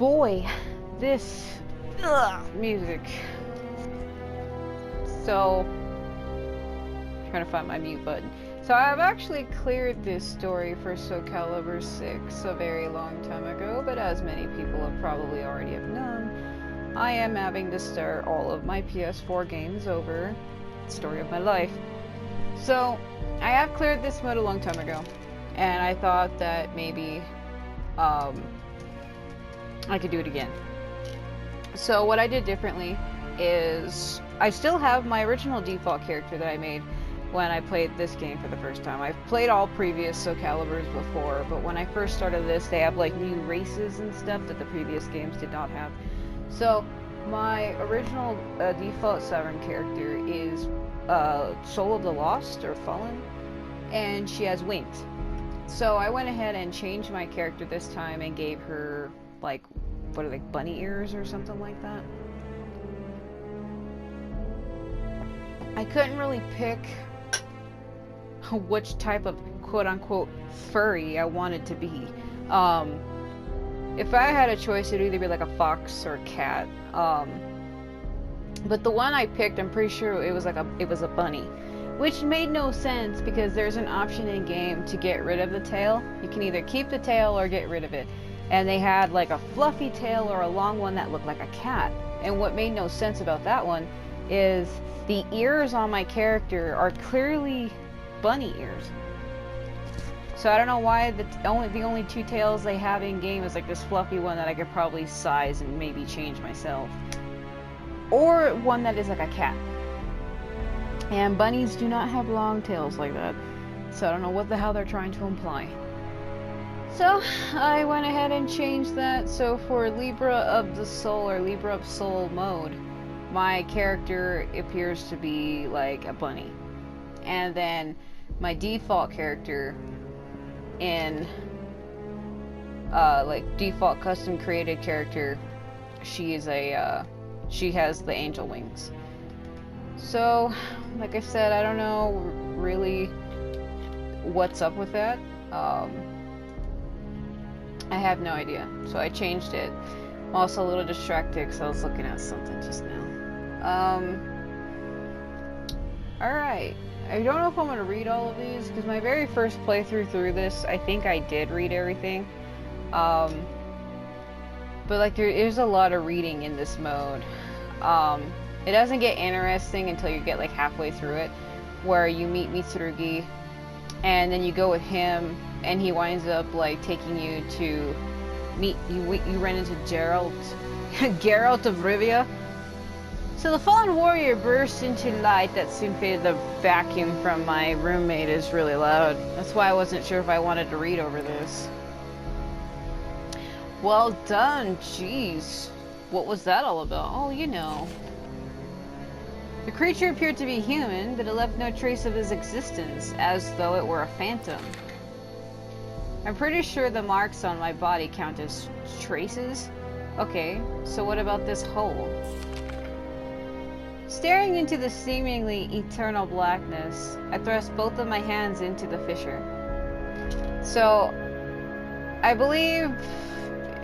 boy, this music. So, trying to find my mute button. So I've actually cleared this story for Calibur 6 a very long time ago, but as many people have probably already have known, I am having to start all of my PS4 games over. Story of my life. So I have cleared this mode a long time ago, and I thought that maybe I could do it again. So what I did differently is I still have my original default character that I made when I played this game for the first time. I've played all previous Caliburs before, but when I first started this, they have like new races and stuff that the previous games did not have. So my original default Sovereign character is Soul of the Lost or Fallen, and she has wings. So I went ahead and changed my character this time and gave her like, what are they, bunny ears or something like that. I couldn't really pick which type of quote-unquote furry I wanted to be. If I had a choice, it'd either be like a fox or a cat. But the one I picked, I'm pretty sure it was a bunny, which made no sense because there's an option in game to get rid of the tail. You can either keep the tail or get rid of it. And they had like a fluffy tail or a long one that looked like a cat. And what made no sense about that one is the ears on my character are clearly bunny ears. So I don't know why the only two tails they have in game is like this fluffy one that I could probably size and maybe change myself, or one that is like a cat. And bunnies do not have long tails like that, so I don't know what the hell they're trying to imply. So I went ahead and changed that. So for Libra of the Soul or Libra of Soul mode, my character appears to be like a bunny, and then my default character in like default custom created character, she is she has the angel wings. So like I said, I don't know really what's up with that. I have no idea, so I changed it. I'm also a little distracted because I was looking at something just now. Alright, I don't know if I'm going to read all of these, because my very first playthrough through this, I think I did read everything. But like there's a lot of reading in this mode. It doesn't get interesting until you get like halfway through it, where you meet Mitsurugi, and then you go with him, and he winds up like taking you to meet, you run into Geralt, Geralt of Rivia. So the fallen warrior burst into light that soon faded. The vacuum from my roommate is really loud. That's why I wasn't sure if I wanted to read over this. Well done, jeez. What was that all about? Oh, you know. The creature appeared to be human, but it left no trace of his existence, as though it were a phantom. I'm pretty sure the marks on my body count as traces. Okay, so what about this hole? Staring into the seemingly eternal blackness, I thrust both of my hands into the fissure. So, I believe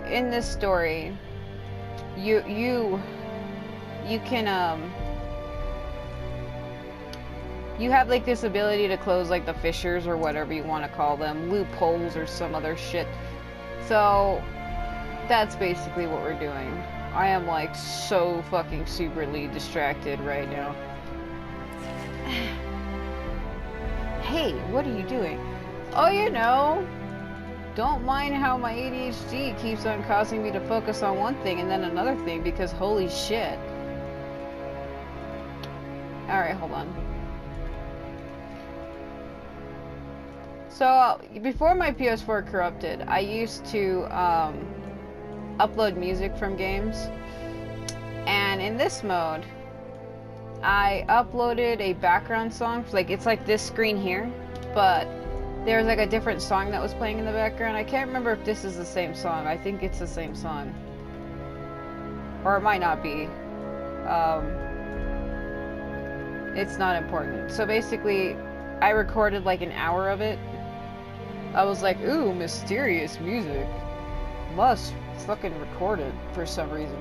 in this story, you can, you have like this ability to close like the fissures or whatever you want to call them, loopholes or some other shit. So, that's basically what we're doing. I am like so fucking superly distracted right now. Hey, what are you doing? Oh, you know, don't mind how my ADHD keeps on causing me to focus on one thing and then another thing, because holy shit. Alright, hold on. So, before my PS4 corrupted, I used to upload music from games, and in this mode I uploaded a background song. Like, it's like this screen here, but there's like a different song that was playing in the background. I can't remember if this is the same song. I think it's the same song, or it might not be. It's not important. So basically I recorded like an hour of it. I was like, ooh, mysterious music. Must fucking record it for some reason.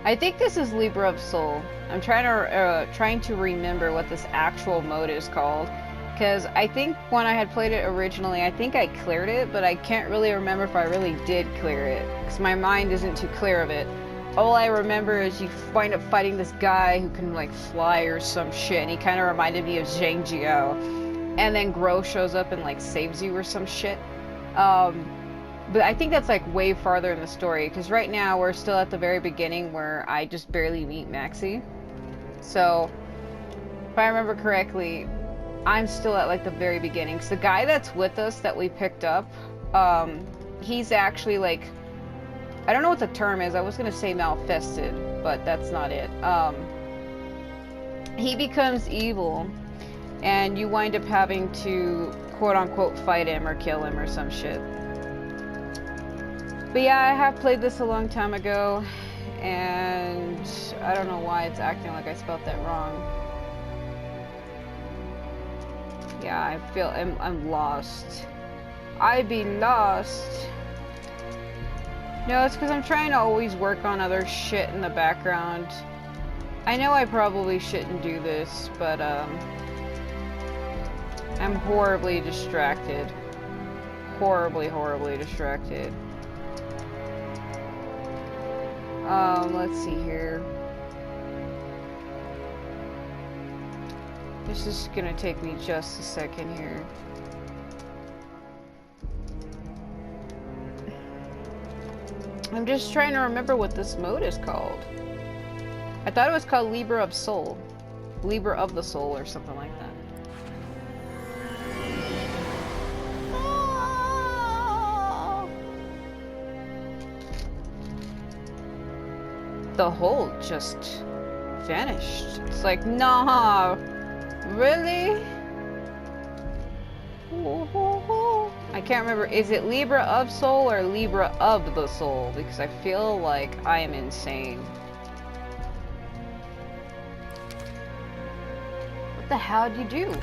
I think this is Libra of Soul. I'm trying to remember what this actual mode is called, because I think when I had played it originally, I think I cleared it, but I can't really remember if I really did clear it, because my mind isn't too clear of it. All I remember is you wind up fighting this guy who can like fly or some shit, and he kind of reminded me of Zhang Jiao, and then Gro shows up and like saves you or some shit. But I think that's like way farther in the story, because right now we're still at the very beginning where I just barely meet Maxie. So, if I remember correctly, I'm still at like the very beginning. So the guy that's with us that we picked up, he's actually like, I don't know what the term is. I was gonna say malfested, but that's not it. He becomes evil, and you wind up having to quote unquote fight him or kill him or some shit. But yeah, I have played this a long time ago, and I don't know why it's acting like I spelled that wrong. Yeah, I feel I'm lost. I be lost. No, it's because I'm trying to always work on other shit in the background. I know I probably shouldn't do this, but I'm horribly distracted. Horribly distracted. Let's see here. This is gonna take me just a second here. I'm just trying to remember what this mode is called. I thought it was called Libra of Soul. Libra of the Soul or something like that. The hole just vanished. It's like, nah, really? I can't remember. Is it Libra of Soul or Libra of the Soul? Because I feel like I am insane. What the hell did you do?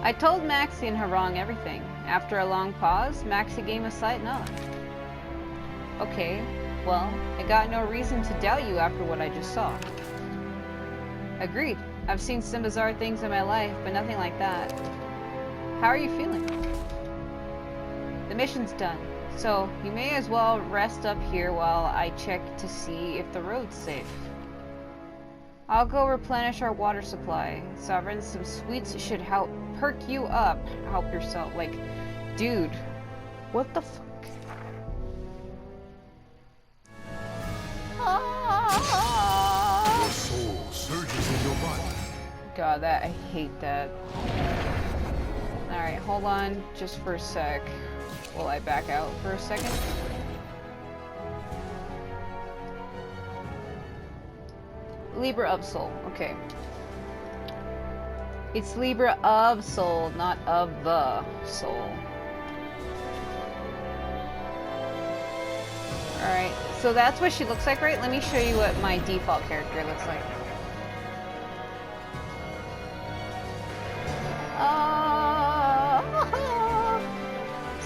I told Maxie and Harong everything. After a long pause, Maxie gave a slight nod. Okay. Well, I got no reason to doubt you after what I just saw. Agreed. I've seen some bizarre things in my life, but nothing like that. How are you feeling? The mission's done, so you may as well rest up here while I check to see if the road's safe. I'll go replenish our water supply. Sovereign, some sweets should help perk you up. Help yourself. Like, dude, what the fuck? Your soul surges in your body. God, I hate that. Alright, hold on just for a sec. Will I back out for a second? Libra of Soul, okay. It's Libra of Soul, not of the soul. Alright, so that's what she looks like, right? Let me show you what my default character looks like.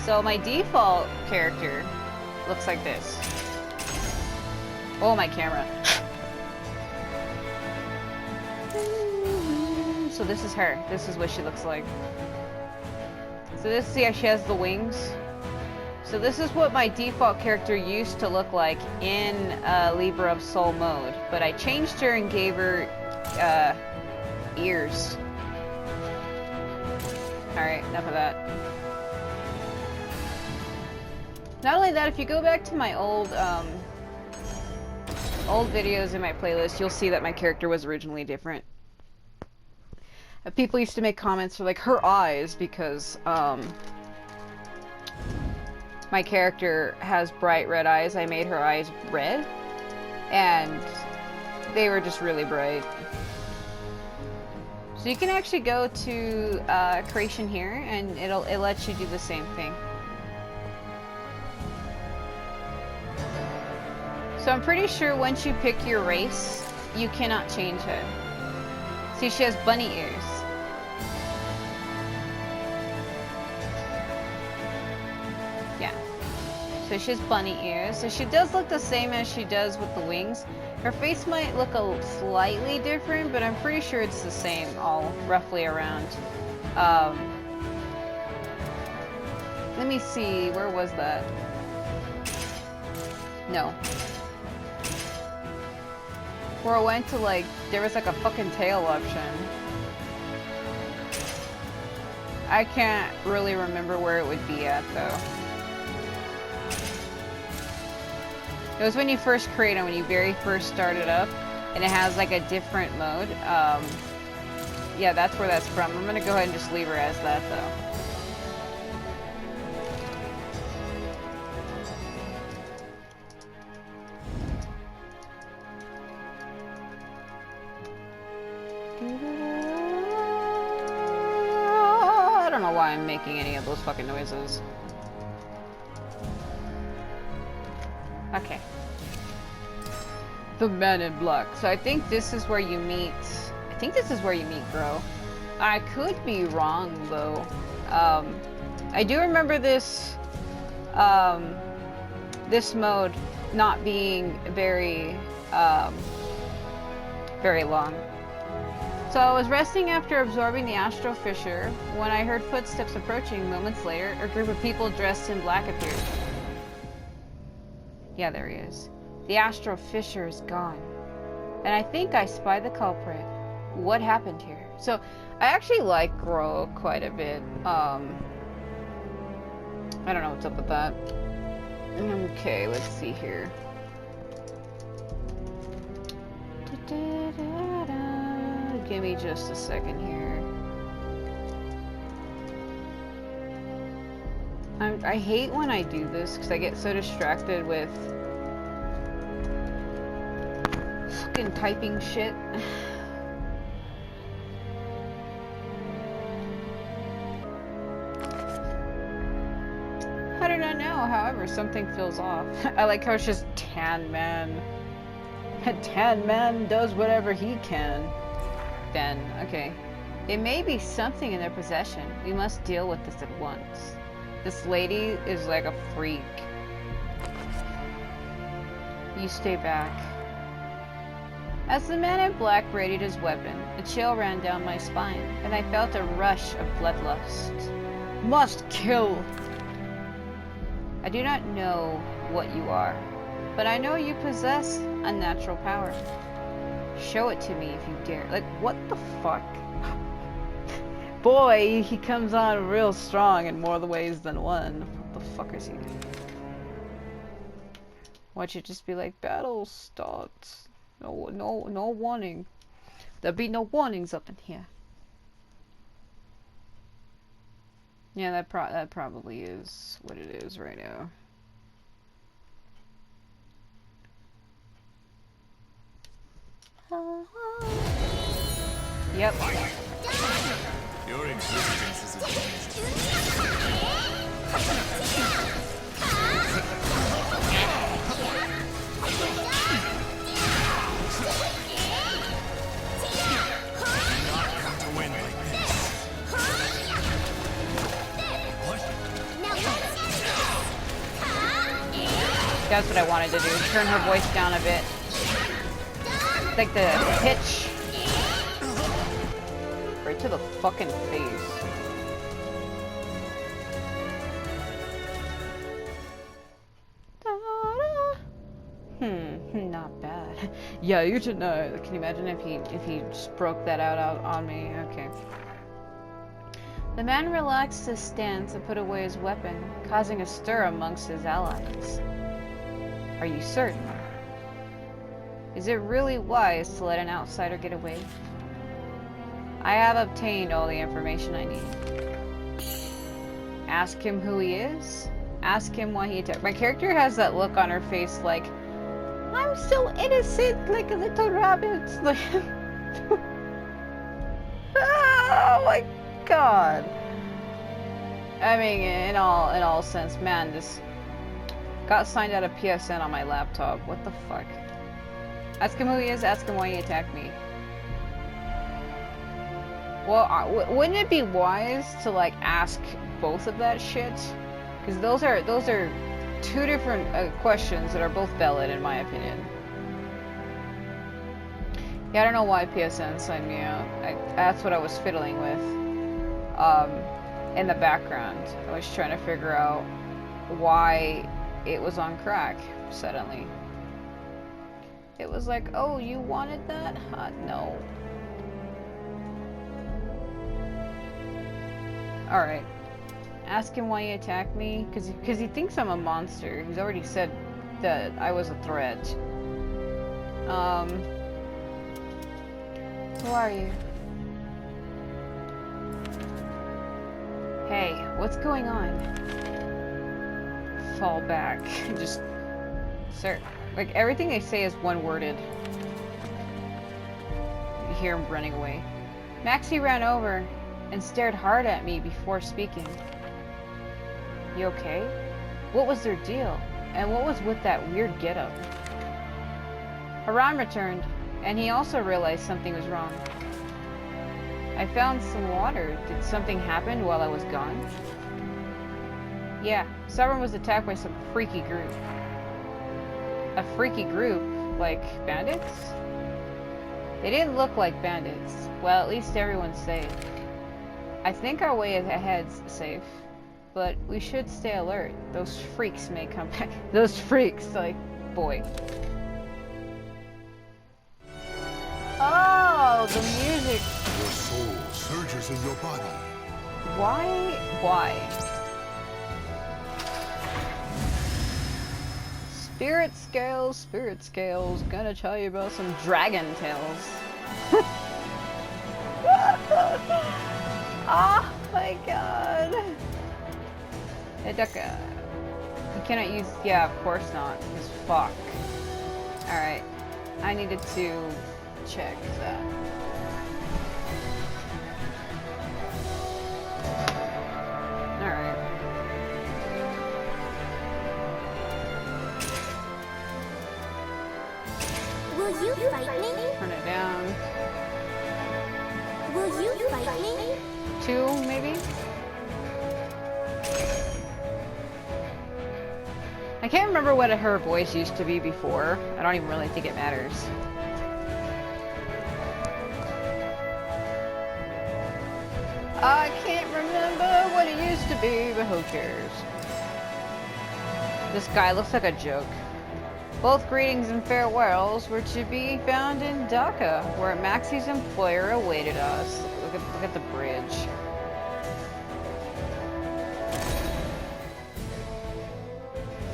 So my default character looks like this. Oh, my camera. So this is her. This is what she looks like. So this, see how she has the wings? So this is what my default character used to look like in Libra of Soul mode. But I changed her and gave her ears. Alright, enough of that. Not only that, if you go back to my old videos in my playlist, you'll see that my character was originally different. People used to make comments for like her eyes because my character has bright red eyes. I made her eyes red, and they were just really bright. So you can actually go to creation here, and it lets you do the same thing. So I'm pretty sure once you pick your race, you cannot change her. See, she has bunny ears. So she has bunny ears. So she does look the same as she does with the wings. Her face might look a slightly different, but I'm pretty sure it's the same all roughly around. Let me see, where was that? No. Where I went to, like, there was like a fucking tail option. I can't really remember where it would be at, though. It was when you first create it, when you very first start it up, and it has like a different mode. Yeah, that's where that's from. I'm gonna go ahead and just leave her as that, though. I don't know why I'm making any of those fucking noises. Okay. The Man in Black. So I think this is where you meet... I think this is where you meet Gro. I could be wrong, though. I do remember this... this mode not being very... very long. So I was resting after absorbing the astral fissure when I heard footsteps approaching. Moments later, a group of people dressed in black appeared. Yeah, there he is. The astral fissure is gone. And I think I spy the culprit. What happened here? So, I actually like Gro quite a bit. I don't know what's up with that. Okay, let's see here. Give me just a second here. I hate when I do this because I get so distracted with fucking typing shit. I do not know, however, something feels off. I like how it's just Tan Man. Tan Man does whatever he can. Then, okay. It may be something in their possession. We must deal with this at once. This lady is like a freak. You stay back. As the man in black readied his weapon, a chill ran down my spine, and I felt a rush of bloodlust. Must kill! I do not know what you are, but I know you possess unnatural power. Show it to me if you dare. Like, what the fuck? Boy, he comes on real strong in more ways than one. What the fuck is he doing? Watch it just be like, battle starts. No warning. There'll be no warnings up in here. Yeah, that probably is what it is right now. Yep. Your existence is a That's what I wanted to do. Turn her voice down a bit. Like the pitch. Right to the fucking face. Not bad. Yeah, you should know. Can you imagine if he just broke that out on me? Okay. The man relaxed his stance and put away his weapon, causing a stir amongst his allies. Are you certain? Is it really wise to let an outsider get away? I have obtained all the information I need. Ask him who he is. Ask him why he attacked. My character has that look on her face like, I'm so innocent, like a little rabbit. Like, oh my god. I mean, in all sense, man, this got signed out of PSN on my laptop. What the fuck? Ask him who he is. Ask him why he attacked me. Well, wouldn't it be wise to like ask both of that shit? Because those are two different questions that are both valid in my opinion. Yeah, I don't know why PSN signed me out. That's what I was fiddling with. In the background, I was trying to figure out why it was on crack suddenly. It was like, oh, you wanted that? No. Alright. Ask him why he attacked me, because he thinks I'm a monster. He's already said that I was a threat. Who are you? Hey, what's going on? Fall back. Just... Sir, like, everything they say is one-worded. You hear him running away. Maxie ran over and stared hard at me before speaking. You okay? What was their deal? And what was with that weird getup? Haran returned, and he also realized something was wrong. I found some water. Did something happen while I was gone? Yeah, Sovereign was attacked by some freaky group. A freaky group? Like bandits? They didn't look like bandits. Well, at least everyone's safe. I think our way ahead's safe. But we should stay alert. Those freaks may come back. Those freaks, like, boy. Oh, the music. Your soul surges in your body. Why? Spirit scales. Gonna tell you about some dragon tales. Oh my god. Hey, Ducka. You cannot use... Yeah, of course not. Because fuck. Alright. I needed to check that. Alright. Will you fight me? Turn it down. Will you fight me? 2, maybe? I can't remember what her voice used to be before. I don't even really think it matters. I can't remember what it used to be, but who cares? This guy looks like a joke. Both greetings and farewells were to be found in Dhaka, where Maxie's employer awaited us. Look at the bridge.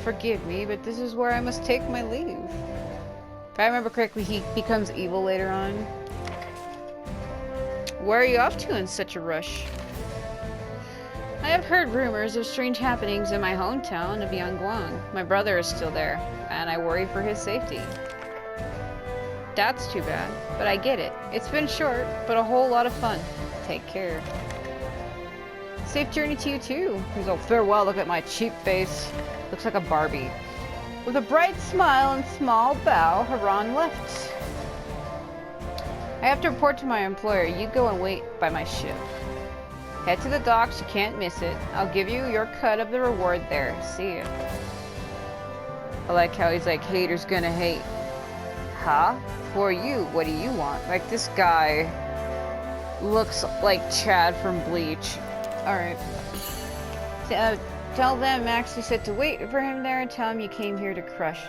Forgive me, but this is where I must take my leave. If I remember correctly, he becomes evil later on. Where are you off to in such a rush? I have heard rumors of strange happenings in my hometown of Yangguang. My brother is still there, and I worry for his safety. That's too bad, but I get it. It's been short, but a whole lot of fun. Take care. Safe journey to you too. He goes, oh, farewell, look at my cheap face. Looks like a Barbie. With a bright smile and small bow, Haran left. I have to report to my employer. You go and wait by my ship. Head to the docks, you can't miss it. I'll give you your cut of the reward there. See ya. I like how he's like, haters gonna hate. Huh? For you, what do you want? Like, this guy looks like Chad from Bleach. Alright. Tell them Maxie said to wait for him there and tell him you came here to crush.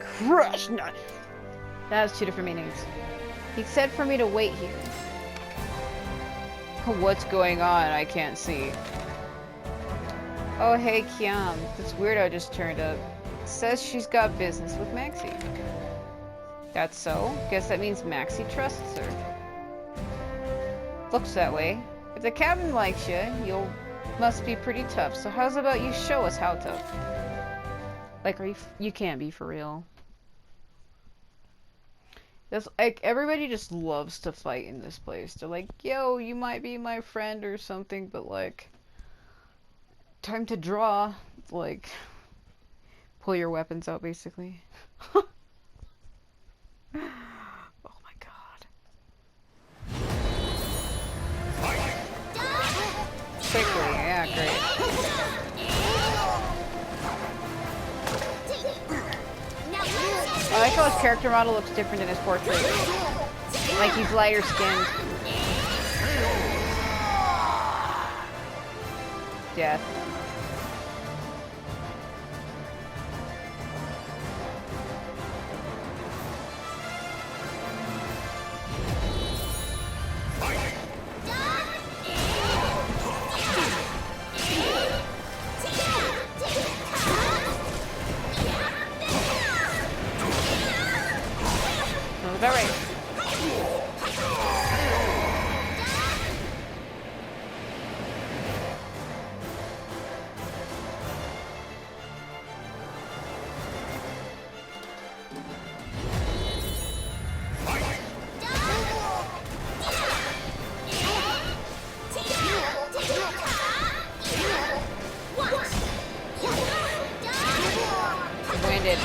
Crush! No. That has 2 different meanings. He said for me to wait here. What's going on? I can't see. Oh, hey, Kiam. This weirdo just turned up. Says she's got business with Maxie. That's so? Guess that means Maxie trusts her. Looks that way. If the cabin likes you, must be pretty tough. So how's about you show us how tough? Like, you can't be for real. That's like, everybody just loves to fight in this place. They're like, yo, you might be my friend or something, but like, time to draw. Like, pull your weapons out, basically. Oh my god. Quickly, yeah, great. how his character model looks different in his portrait. Like he's lighter skinned. Death. Sounds about right. Winded.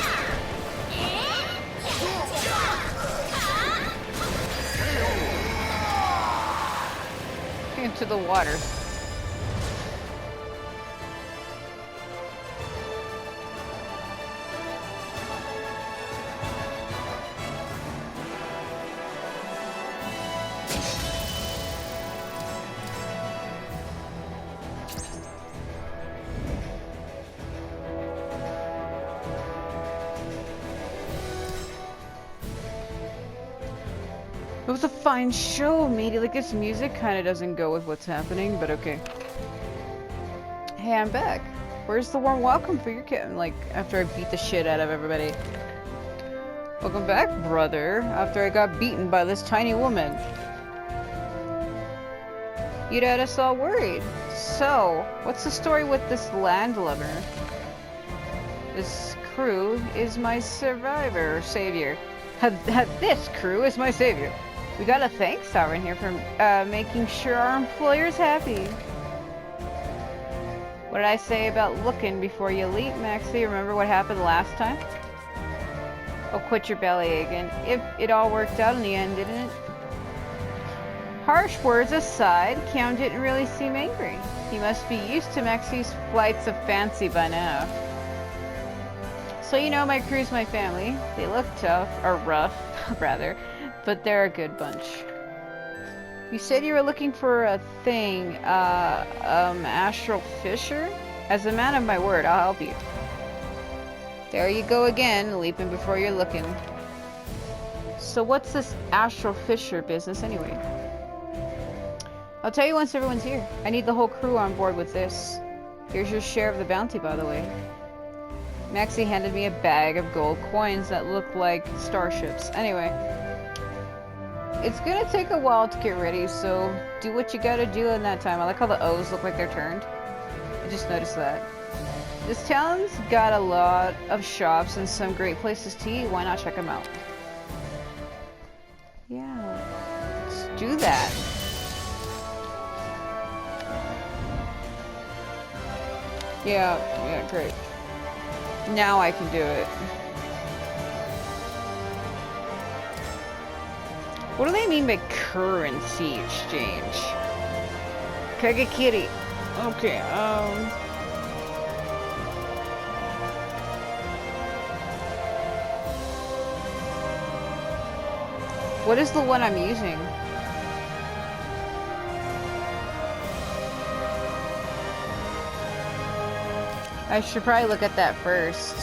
Into the water. It was a fine show, matey. Like, this music kind of doesn't go with what's happening, but okay. Hey, I'm back. Where's the warm welcome for your kitten? Like, after I beat the shit out of everybody. Welcome back, brother. After I got beaten by this tiny woman. You'd had us all worried. So, what's the story with this landlubber? This crew is my survivor, savior. This crew is my savior. We gotta thank Sovereign here for making sure our employer's happy. What did I say about looking before you leap, Maxie? Remember what happened last time? Oh, quit your belly aching. It all worked out in the end, didn't it? Harsh words aside, Count didn't really seem angry. He must be used to Maxie's flights of fancy by now. So you know my crew's my family. They look tough, or rough, rather, but they're a good bunch. You said you were looking for a thing, Astral Fisher? As a man of my word, I'll help you. There you go again, leaping before you're looking. So what's this Astral Fisher business anyway? I'll tell you once everyone's here. I need the whole crew on board with this. Here's your share of the bounty, by the way. Maxie handed me a bag of gold coins that looked like starships. Anyway, it's gonna take a while to get ready, so do what you gotta do in that time. I like how the O's look like they're turned. I just noticed that. This town's got a lot of shops and some great places to eat. Why not check them out? Yeah, let's do that. Yeah, great. Now I can do it. What do they mean by currency exchange? Kagakiri. Okay, what is the one I'm using? I should probably look at that first.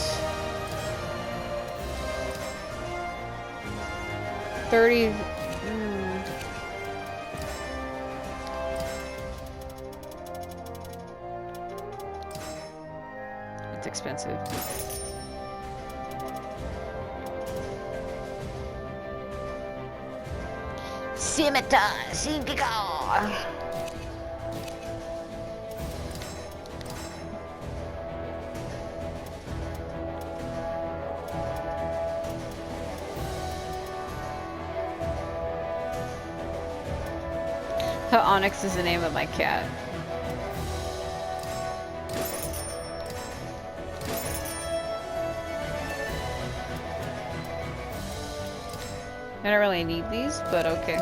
30. It's expensive. Scimitar, Singigar. Onyx is the name of my cat. I don't really need these, but okay.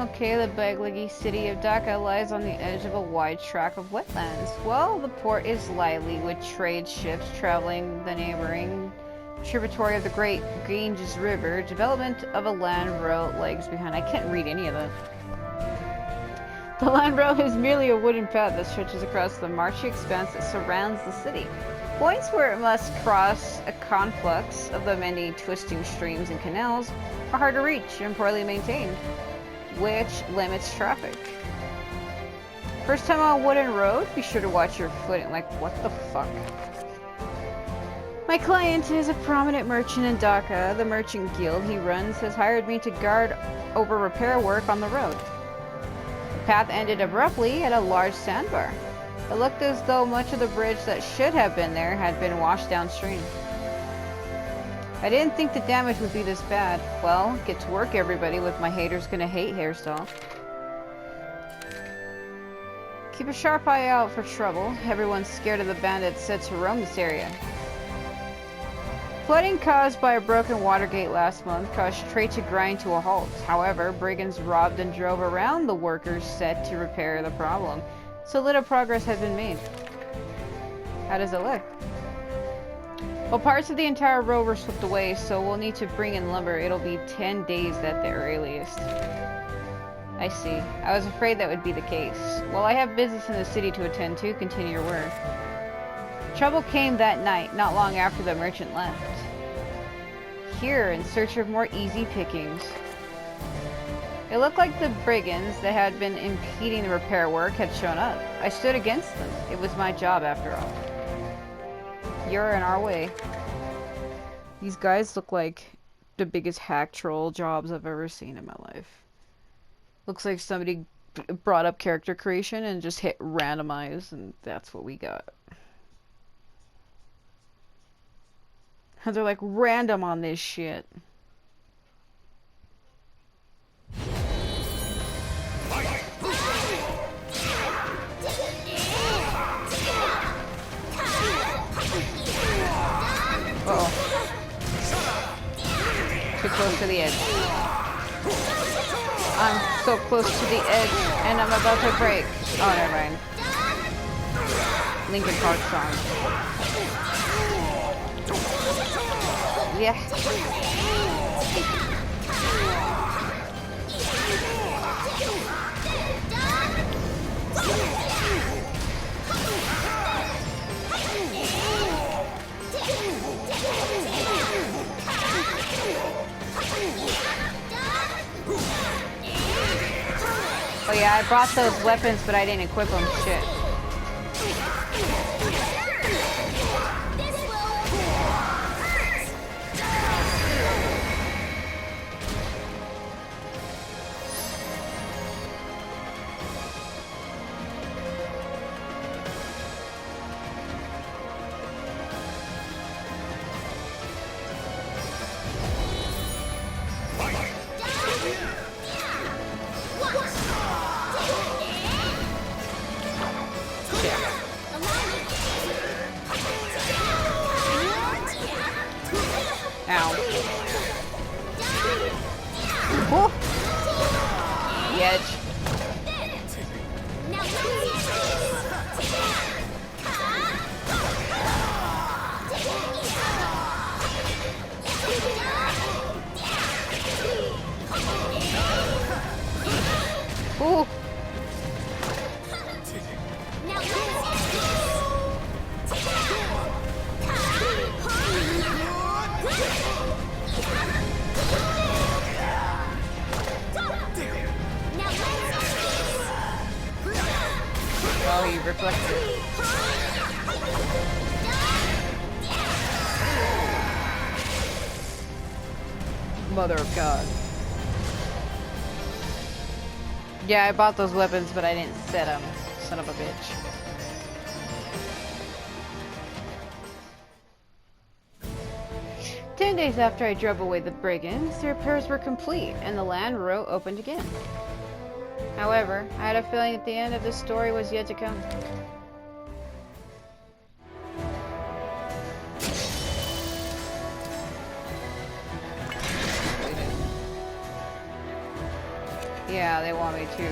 Okay, the Bagligi city of Dhaka lies on the edge of a wide tract of wetlands. Well, the port is lively with trade ships traveling the neighboring tributary of the Great Ganges River. Development of a land route lags behind. I can't read any of that. The land route is merely a wooden path that stretches across the marshy expanse that surrounds the city. Points where it must cross a conflux of the many twisting streams and canals are hard to reach and poorly maintained, which limits traffic. First time on a wooden road, be sure to watch your footing. Like, what the fuck? My client is a prominent merchant in Dhaka. The merchant guild he runs has hired me to guard over repair work on the road. The path ended abruptly at a large sandbar. It looked as though much of the bridge that should have been there had been washed downstream. I didn't think the damage would be this bad. Well, get to work, everybody, with my haters gonna hate hairstyle. Keep a sharp eye out for trouble. Everyone's scared of the bandits said to roam this area. Flooding caused by a broken water gate last month caused trade to grind to a halt. However, brigands robbed and drove around the workers set to repair the problem, so little progress has been made. How does it look? Well, parts of the entire road were swept away, so we'll need to bring in lumber. It'll be 10 days at the earliest. I see. I was afraid that would be the case. Well, I have business in the city to attend to. Continue your work. Trouble came that night, not long after the merchant left. Here, in search of more easy pickings. It looked like the brigands that had been impeding the repair work had shown up. I stood against them. It was my job, after all. You're in our way. These guys look like the biggest hack troll jobs I've ever seen in my life. Looks like somebody brought up character creation and just hit randomize, and that's what we got. And they're like random on this shit. Uh-oh. Too close to the edge. I'm so close to the edge, and I'm about to break. Oh, never mind. Linkin Park song. Yeah. Oh yeah, I brought those weapons, but I didn't equip them. Shit. Oh, you reflected. Mother of God. Yeah, I bought those weapons, but I didn't set them. Son of a bitch. Ten days after I drove away the brigands, the repairs were complete, and the land route opened again. However, I had a feeling that the end of this story was yet to come. Yeah, they want me to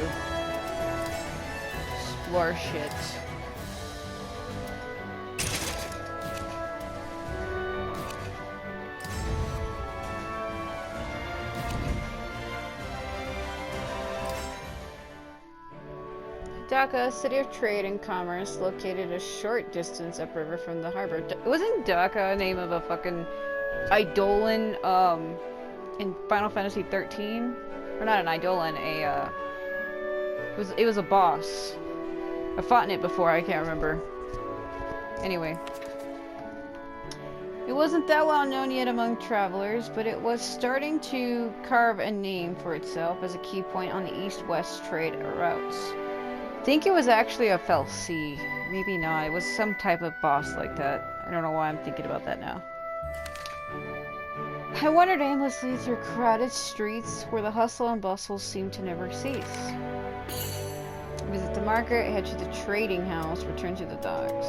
explore shit. Dhaka, a city of trade and commerce, located a short distance upriver from the harbor. Wasn't Dhaka a name of a fucking Eidolon, in Final Fantasy 13? Or not an Eidolon, it was a boss. I've fought in it before, I can't remember. Anyway. It wasn't that well known yet among travelers, but it was starting to carve a name for itself as a key point on the east-west trade routes. I think it was actually a Felsi. Maybe not. It was some type of boss like that. I don't know why I'm thinking about that now. I wandered aimlessly through crowded streets where the hustle and bustle seemed to never cease. Visit the market, head to the trading house, return to the docks.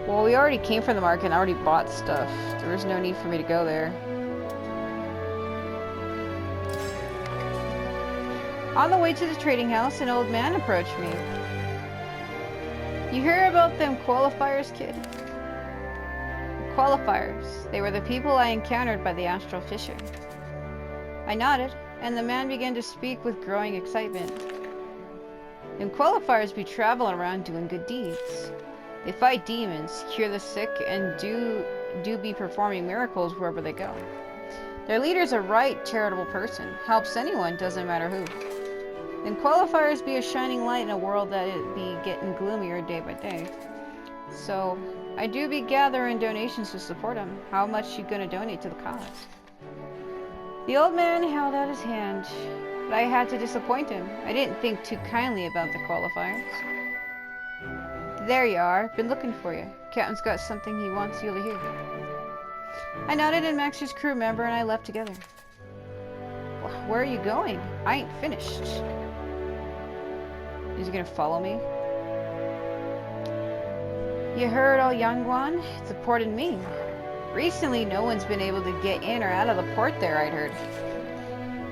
Well, we already came from the market and already bought stuff. There was no need for me to go there. On the way to the trading house, an old man approached me. You hear about them qualifiers, kid? Qualifiers. They were the people I encountered by the astral fissure. I nodded, and the man began to speak with growing excitement. Them qualifiers be traveling around doing good deeds. They fight demons, cure the sick, and do be performing miracles wherever they go. Their leader's a right charitable person. Helps anyone, doesn't matter who. And qualifiers be a shining light in a world that it be getting gloomier day by day. So, I do be gathering donations to support them. How much you gonna donate to the cause? The old man held out his hand, but I had to disappoint him. I didn't think too kindly about the qualifiers. There you are. Been looking for you. Captain's got something he wants you to hear. I nodded and Max's crew member and I left together. Where are you going? I ain't finished. Is he gonna follow me? You heard, all Yangguan? It's a port in Ming. Recently, no one's been able to get in or out of the port there, I'd heard.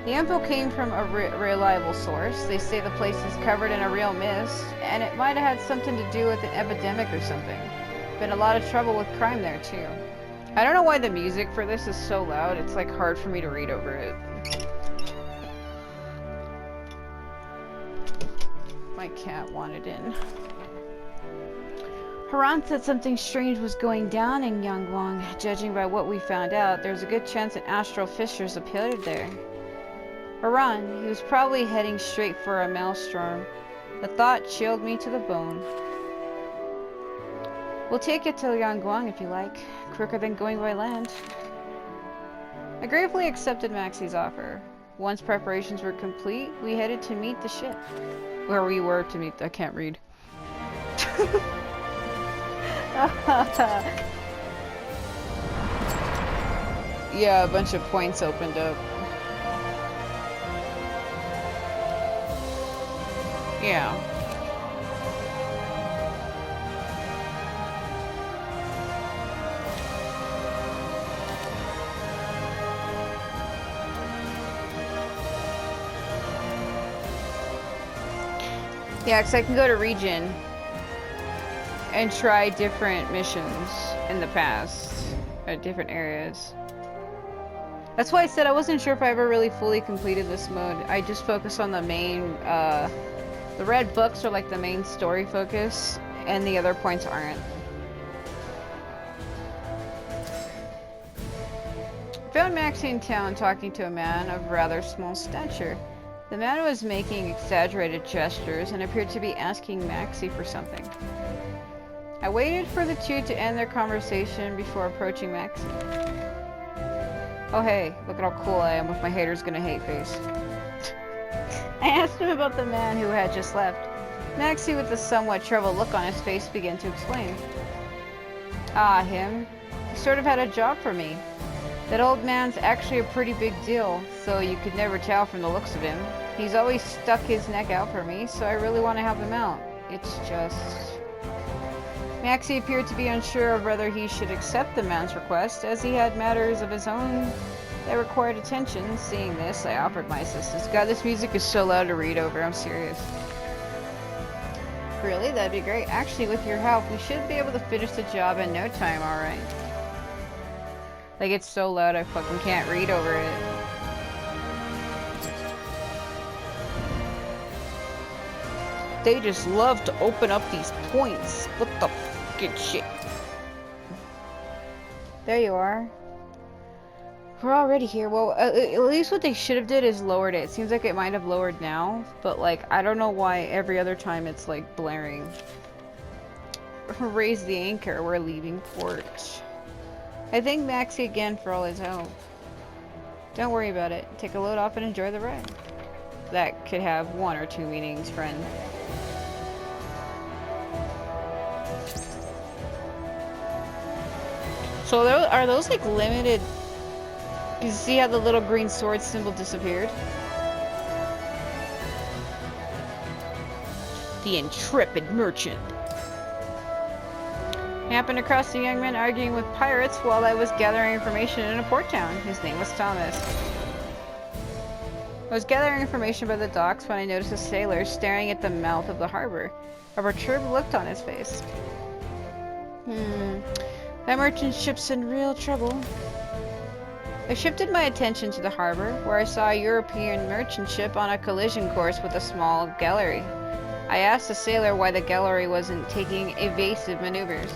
The info came from a reliable source. They say the place is covered in a real mist, and it might have had something to do with an epidemic or something. Been a lot of trouble with crime there, too. I don't know why the music for this is so loud. It's like hard for me to read over it. My cat wanted in. Haran said something strange was going down in Yangguang. Judging by what we found out, there's a good chance an astral fissures appeared there. Haran, he was probably heading straight for a maelstrom. The thought chilled me to the bone. We'll take you to Yangguang if you like. Quicker than going by land. I gratefully accepted Maxie's offer. Once preparations were complete, we headed to meet the ship. Where we were to meet, I can't read. Yeah, a bunch of points opened up. Yeah. Yeah, because I can go to region and try different missions in the past at different areas. That's why I said I wasn't sure if I ever really fully completed this mode. I just focused on the main, the red books are like the main story focus, and the other points aren't. Found Maxie in town talking to a man of rather small stature. The man was making exaggerated gestures and appeared to be asking Maxie for something. I waited for the two to end their conversation before approaching Maxie. Oh hey, look at how cool I am with my haters gonna hate face. I asked him about the man who had just left. Maxie, with a somewhat troubled look on his face, began to explain. Ah, him. He sort of had a job for me. That old man's actually a pretty big deal, so you could never tell from the looks of him. He's always stuck his neck out for me, so I really want to help him out. It's just... Maxie appeared to be unsure of whether he should accept the man's request, as he had matters of his own that required attention. Seeing this, I offered my assistance. God, this music is so loud to read over, I'm serious. Really? That'd be great. Actually, with your help, we should be able to finish the job in no time, alright? Like, it's so loud I fucking can't read over it. They just love to open up these points. What the fucking shit? There you are. We're already here. Well, at least what they should have did is lowered it. It seems like it might have lowered now, but like, I don't know why every other time it's like blaring. Raise the anchor. We're leaving port. I thank Maxie again for all his help. Don't worry about it. Take a load off and enjoy the ride. That could have one or two meanings, friend. So are those like limited? You see how the little green sword symbol disappeared? The intrepid merchant. I happened across a young man arguing with pirates while I was gathering information in a port town. His name was Thomas. I was gathering information by the docks when I noticed a sailor staring at the mouth of the harbor. A perturbed look on his face. That merchant ship's in real trouble. I shifted my attention to the harbor, where I saw a European merchant ship on a collision course with a small gallery. I asked the sailor why the gallery wasn't taking evasive maneuvers.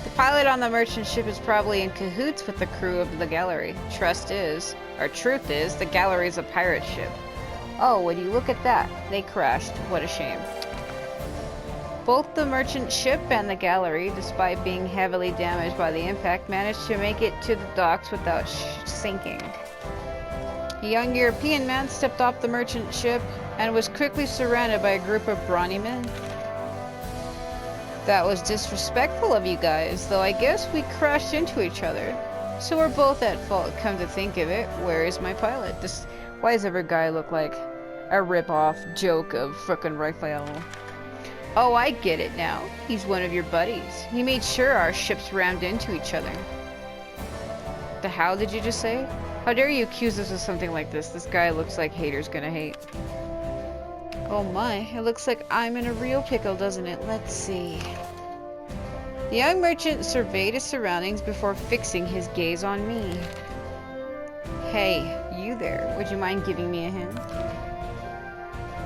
The pilot on the merchant ship is probably in cahoots with the crew of the gallery. Truth is, the gallery is a pirate ship. Oh, would you look at that? They crashed. What a shame. Both the merchant ship and the gallery, despite being heavily damaged by the impact, managed to make it to the docks without sinking. A young European man stepped off the merchant ship and was quickly surrounded by a group of brawny men. That was disrespectful of you guys, though I guess we crashed into each other. So we're both at fault, come to think of it. Where is my pilot? Why does every guy look like a rip-off joke of frickin' Raphael? Oh, I get it now. He's one of your buddies. He made sure our ships rammed into each other. The how did you just say? How dare you accuse us of something like this? This guy looks like haters gonna hate. Oh my, it looks like I'm in a real pickle, doesn't it? Let's see. The young merchant surveyed his surroundings before fixing his gaze on me. Hey, you there. Would you mind giving me a hint?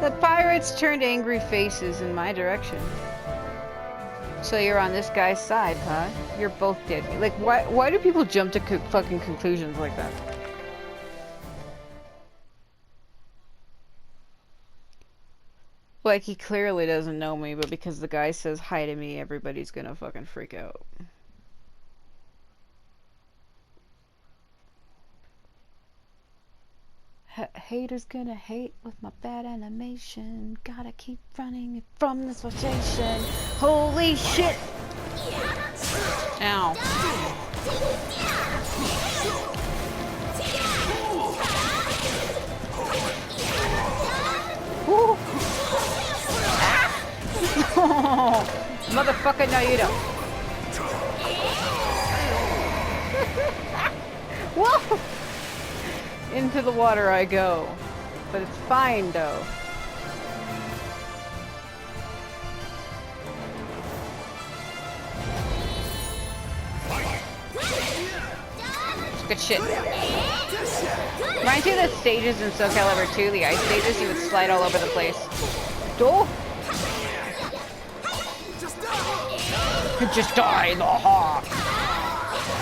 The pirates turned angry faces in my direction. So you're on this guy's side, huh? You're both dead. Like, why do people jump to fucking conclusions like that? Like, he clearly doesn't know me, but because the guy says hi to me, everybody's gonna fucking freak out. Haters gonna hate with my bad animation. Gotta keep running from this rotation. Holy shit! Ow. Woo. Ah. Motherfucker, no you don't. Whoa! Into the water I go. But it's fine, though. Good shit. Reminds me of the stages in Soul Calibur 2, the ice stages, you would slide all over the place. Oh! Just die, the hawk!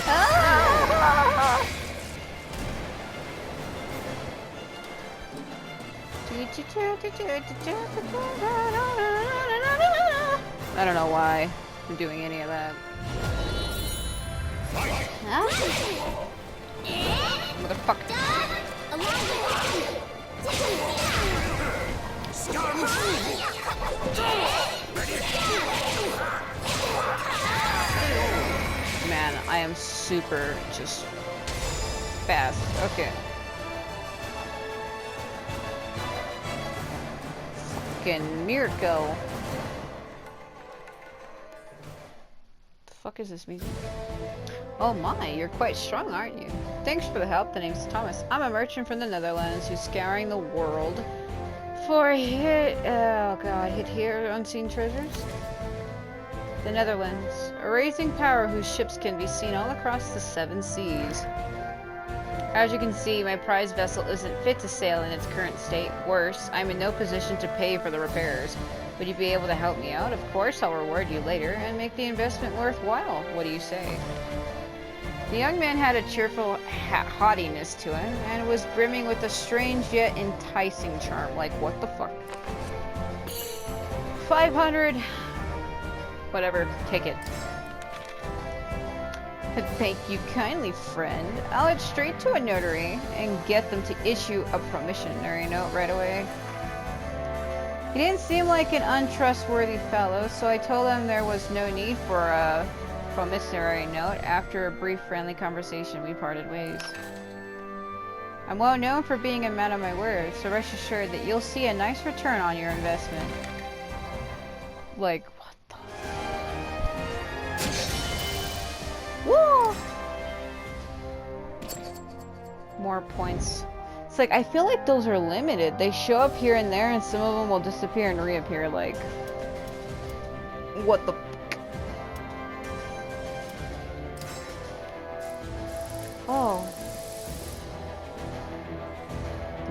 Ah! I don't know why I'm doing any of that. Huh? Motherfucker. Man, I am super just fast. Okay. Fucking miracle. fuck is this music? Oh my, you're quite strong, aren't you? Thanks for the help. The name's Thomas. I'm a merchant from the Netherlands who's scouring the world for hit here unseen treasures. The Netherlands, a rising power whose ships can be seen all across the 7 seas. As you can see, my prized vessel isn't fit to sail in its current state. Worse, I'm in no position to pay for the repairs. Would you be able to help me out? Of course, I'll reward you later and make the investment worthwhile. What do you say? The young man had a cheerful haughtiness to him and was brimming with a strange yet enticing charm. Like, what the fuck? 500. Whatever, take it. Thank you kindly, friend. I'll head straight to a notary and get them to issue a promissory note right away. He didn't seem like an untrustworthy fellow, so I told him there was no need for a promissory note. After a brief friendly conversation, we parted ways. I'm well known for being a man of my word, so rest assured that you'll see a nice return on your investment. Like, what the woo! More points. It's like, I feel like those are limited. They show up here and there, and some of them will disappear and reappear. Like, what the fuck? Oh.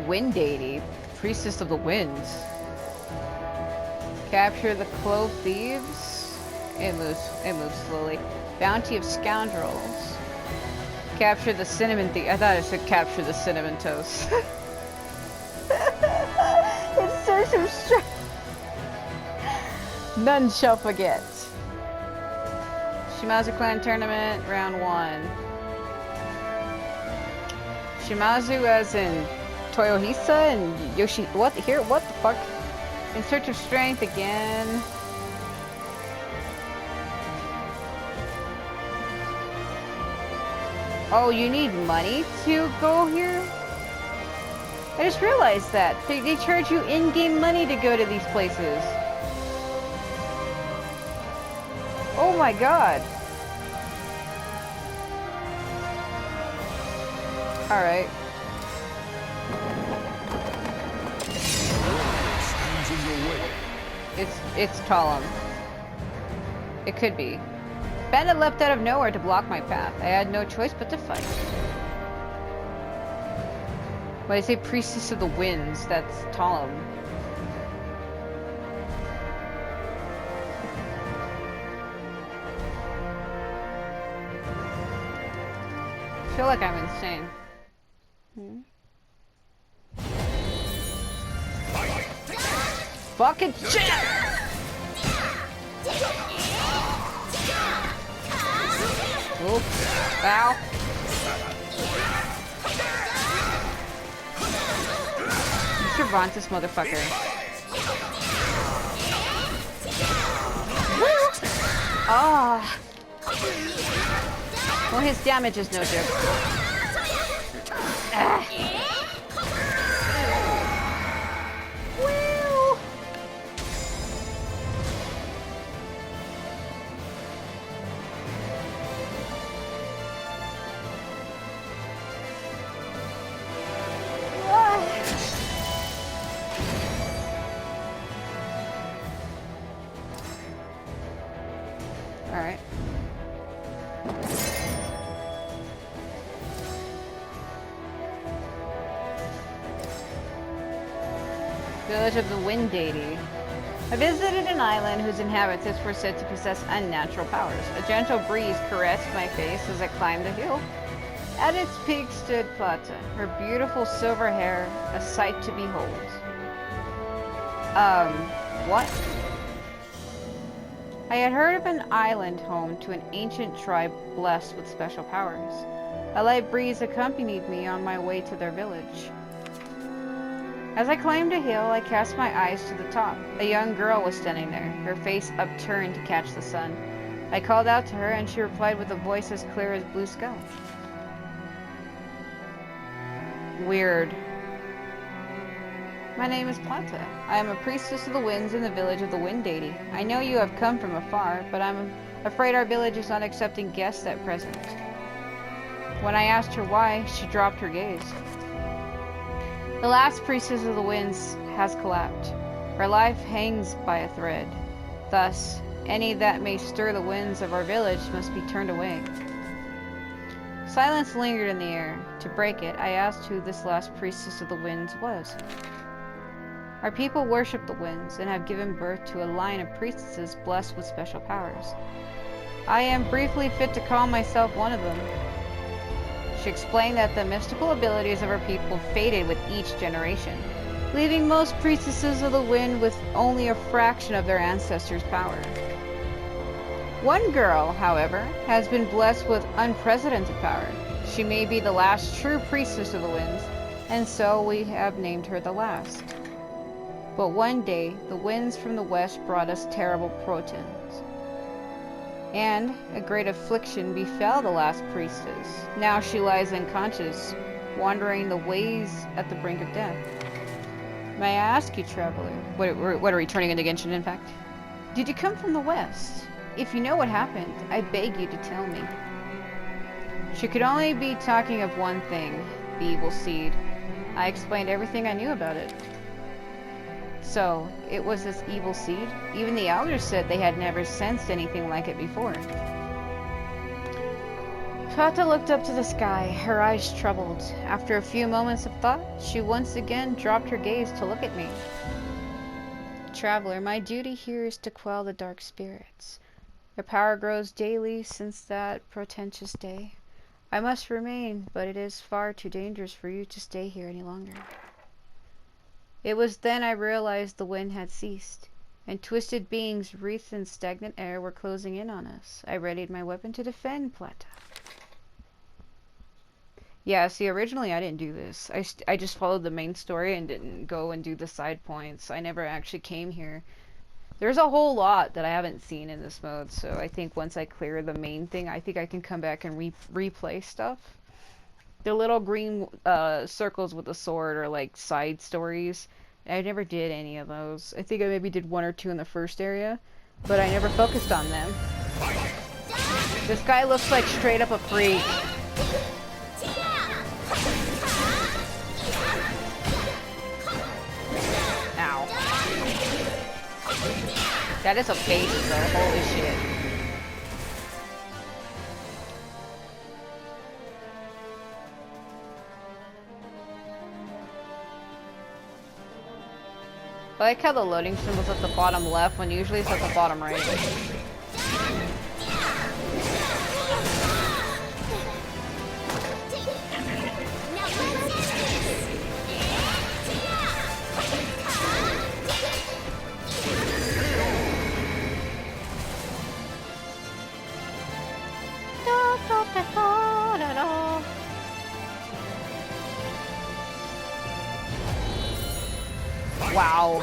Wind deity. Priestess of the winds. Capture the clove thieves. It moves slowly. Bounty of scoundrels. Capture the cinnamon thief. I thought it said capture the cinnamon toast. It's search of strength. None shall forget. Shimazu Clan Tournament, round 1. Shimazu as in Toyohisa and Yoshi. What here? What the fuck? In search of strength again. Oh, you need money to go here? I just realized that. They charge you in-game money to go to these places. Oh my god. Alright. It's Talam. It could be. Bandit leapt out of nowhere to block my path. I had no choice but to fight. When I say Priestess of the Winds, that's Talam. I feel like I'm insane. Fucking shit! Oop. Ow. Cervantes, motherfucker. Ah. Well, his damage is no joke. Ah. Alright. Village of the Wind Deity. I visited an island whose inhabitants were said to possess unnatural powers. A gentle breeze caressed my face as I climbed the hill. At its peak stood Plata, her beautiful silver hair, a sight to behold. What? I had heard of an island home to an ancient tribe blessed with special powers. A light breeze accompanied me on my way to their village. As I climbed a hill, I cast my eyes to the top. A young girl was standing there, her face upturned to catch the sun. I called out to her, and she replied with a voice as clear as blue sky. Weird. My name is Plata. I am a priestess of the winds in the village of the Wind Deity. I know you have come from afar, but I'm Afraid our village is not accepting guests at present. When I asked her why, she dropped her gaze. The last priestess of the winds has collapsed. Her life hangs by a thread. Thus, any that may stir the winds of our village must be turned away. Silence lingered in the air. To break it, I asked who this last priestess of the winds was. Our people worship the winds and have given birth to a line of priestesses blessed with special powers. I am briefly fit to call myself one of them. She explained that the mystical abilities of our people faded with each generation, leaving most priestesses of the wind with only a fraction of their ancestors' power. One girl, however, has been blessed with unprecedented power. She may be the last true priestess of the winds, and so we have named her the last. But one day, the winds from the west brought us terrible portents, and a great affliction befell the last priestess. Now she lies unconscious, wandering the ways at the brink of death. May I ask you, traveler, what are we turning into Genshin, in fact? Did you come from the west? If you know what happened, I beg you to tell me. She could only be talking of one thing, the evil seed. I explained everything I knew about it. So, it was this evil seed? Even the elders said they had never sensed anything like it before. Tata looked up to the sky, her eyes troubled. After a few moments of thought, she once again dropped her gaze to look at me. Traveler, my duty here is to quell the dark spirits. Their power grows daily since that portentous day. I must remain, but it is far too dangerous for you to stay here any longer. It was then I realized the wind had ceased, and twisted beings wreathed in stagnant air were closing in on us. I readied my weapon to defend Plata. Yeah, see, originally I didn't do this. I just followed the main story and didn't go and do the side points. I never actually came here. There's a whole lot that I haven't seen in this mode, so I think once I clear the main thing, I think I can come back and replay stuff. The little green circles with the sword are like side stories. I never did any of those. I think I maybe did one or two in the first area, but I never focused on them. This guy looks like straight up a freak. Ow. That is a face though, holy shit. I like how the loading symbol's at the bottom left when usually it's at the bottom right. Wow.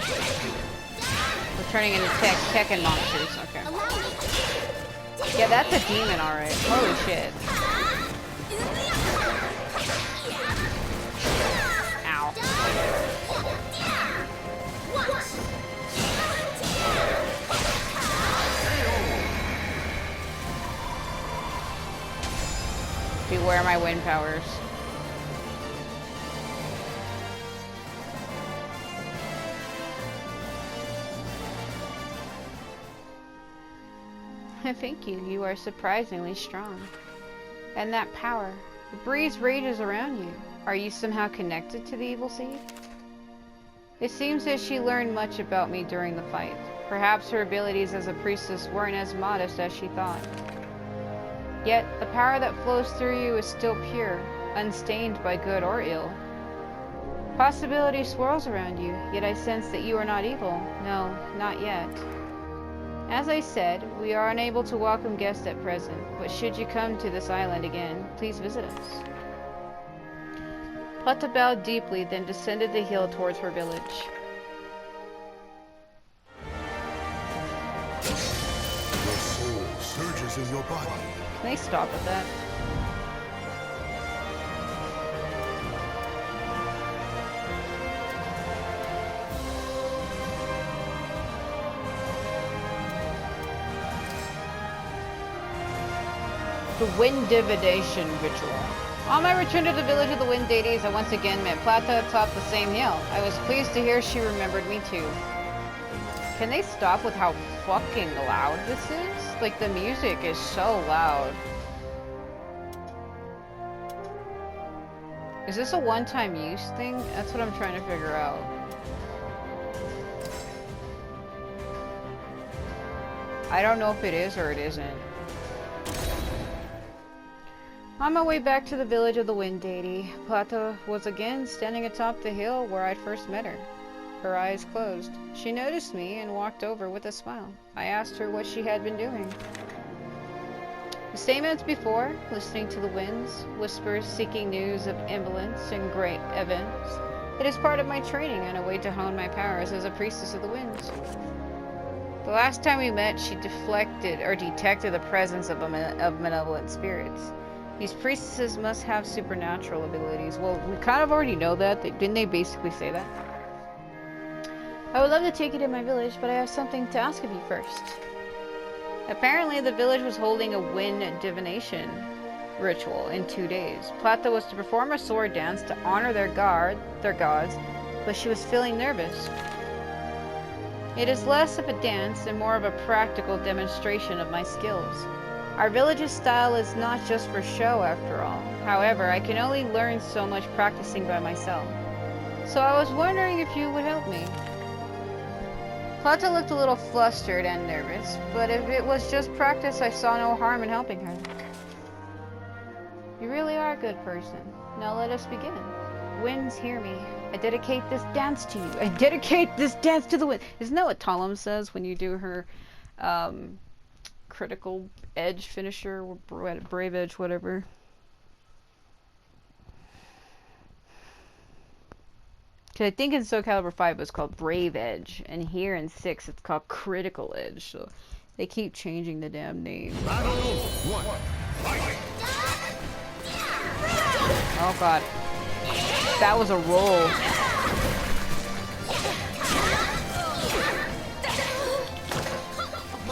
We're turning into Tekken monsters, okay. Yeah, that's a demon, alright. Holy shit. Ow. Beware my wind powers. Thank you. You are surprisingly strong. And that power. The breeze rages around you. Are you somehow connected to the evil seed? It seems that she learned much about me during the fight. Perhaps her abilities as a priestess weren't as modest as she thought. Yet, the power that flows through you is still pure, unstained by good or ill. Possibility swirls around you, yet I sense that you are not evil. No, not yet. As I said, we are unable to welcome guests at present, but should you come to this island again, please visit us. Plata bowed deeply, then descended the hill towards her village. Your soul surges in your body. Can they stop with that? The wind divination ritual. On my return to the village of the wind deities, I once again met Plata atop the same hill. I was pleased to hear she remembered me too. Can they stop with how fucking loud this is? Like, the music is so loud. Is this a one-time use thing? That's what I'm trying to figure out. I don't know if it is or it isn't. On my way back to the village of the wind deity, Plata was again standing atop the hill where I'd first met her. Her eyes closed. She noticed me and walked over with a smile. I asked her what she had been doing. The same as before, listening to the winds, whispers seeking news of invalids and great events. It is part of my training and a way to hone my powers as a priestess of the winds. The last time we met, she deflected or detected the presence of malevolent spirits. These priestesses must have supernatural abilities. Well, we kind of already know that. Didn't they basically say that? I would love to take you to my village, but I have something to ask of you first. Apparently, the village was holding a wind divination ritual in 2 days. Plata was to perform a sword dance to honor their gods, but she was feeling nervous. It is less of a dance and more of a practical demonstration of my skills. Our village's style is not just for show, after all. However, I can only learn so much practicing by myself. So I was wondering if you would help me. Plata looked a little flustered and nervous, but if it was just practice, I saw no harm in helping her. You really are a good person. Now let us begin. Winds, hear me. I dedicate this dance to you. I dedicate this dance to the wind. Isn't that what Talim says when you do her critical edge finisher, or brave edge, whatever? Because I think in Soul Calibur 5 it's called Brave Edge, and here in 6 it's called Critical Edge, so they keep changing the damn name. Battle 1. Fight. Oh god. That was a roll.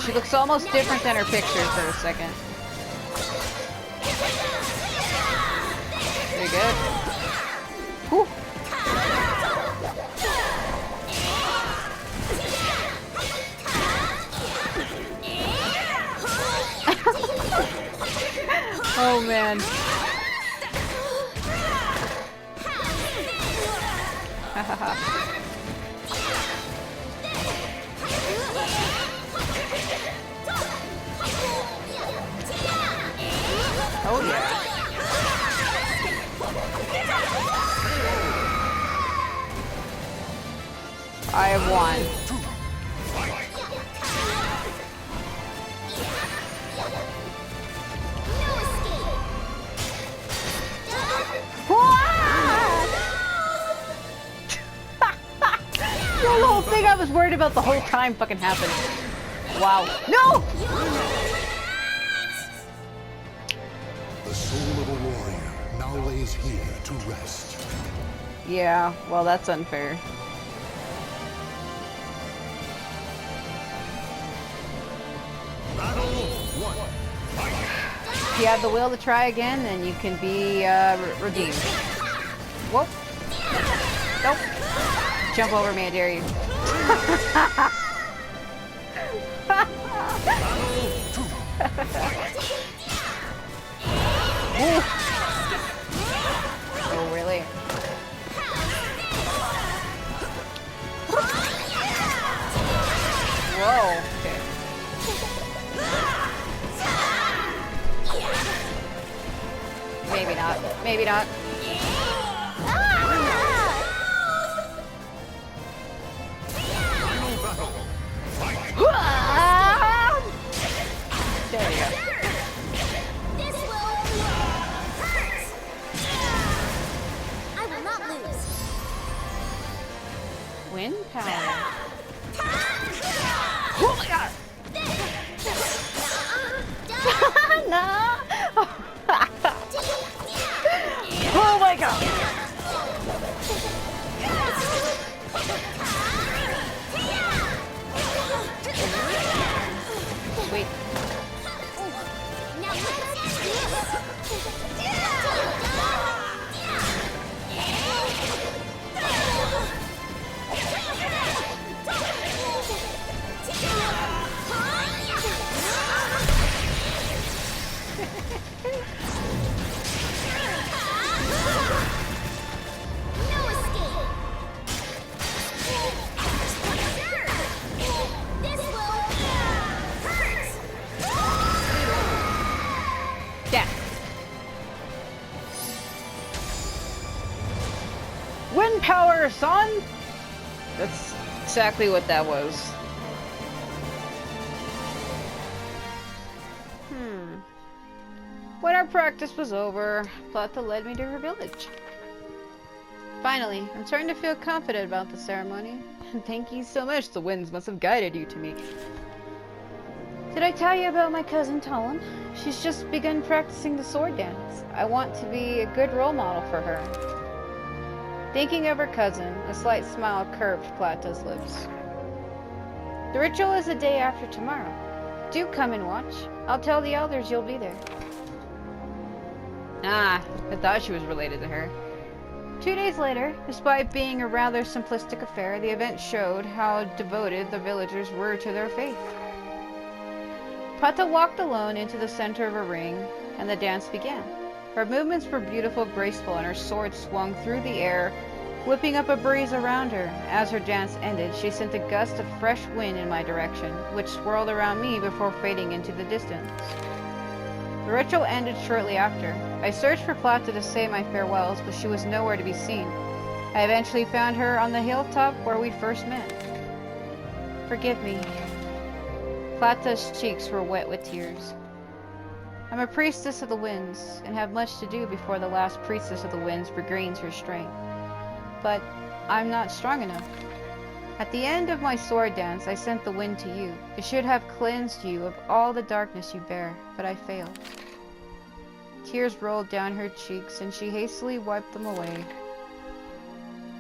She looks almost different than her picture for a second. Pretty good. Whew. Oh man. Oh yeah. I have won. The whole thing I was worried about the whole time fucking happened. Wow. No! The soul of a warrior now lays here to rest. Yeah, well that's unfair. Battle 1. Fight. If you have the will to try again, then you can be redeemed. Whoop. Nope. Jump over me, I dare you. Oh, really? Whoa. Okay. Maybe not. Maybe not. There we go. This will hurt. I will not lose. Wind power. Oh my god! No! Oh my god! Wait. Now let's do it. No escape. This will hurt. Death. Wind power, son! That's exactly what that was. When our practice was over, Plata led me to her village. Finally, I'm starting to feel confident about the ceremony. Thank you so much, the winds must have guided you to me. Did I tell you about my cousin Talon? She's just begun practicing the sword dance. I want to be a good role model for her. Thinking of her cousin, a slight smile curved Plata's lips. The ritual is the day after tomorrow. Do come and watch. I'll tell the elders you'll be there. Ah, I thought she was related to her. 2 days later, despite being a rather simplistic affair, the event showed how devoted the villagers were to their faith. Plata walked alone into the center of a ring, and the dance began. Her movements were beautiful, graceful, and her sword swung through the air, whipping up a breeze around her. As her dance ended, she sent a gust of fresh wind in my direction, which swirled around me before fading into the distance. The ritual ended shortly after. I searched for Plata to say my farewells, but she was nowhere to be seen. I eventually found her on the hilltop where we first met. Forgive me. Plata's cheeks were wet with tears. I'm a priestess of the winds, and have much to do before the last priestess of the winds regains her strength. But I'm not strong enough. At the end of my sword dance, I sent the wind to you. It should have cleansed you of all the darkness you bear, but I failed. Tears rolled down her cheeks, and she hastily wiped them away.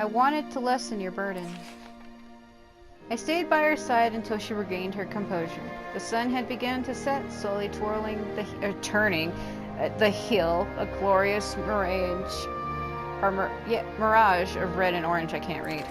I wanted to lessen your burden. I stayed by her side until she regained her composure. The sun had begun to set, slowly turning the hill, a glorious mirage of red and orange I can't read.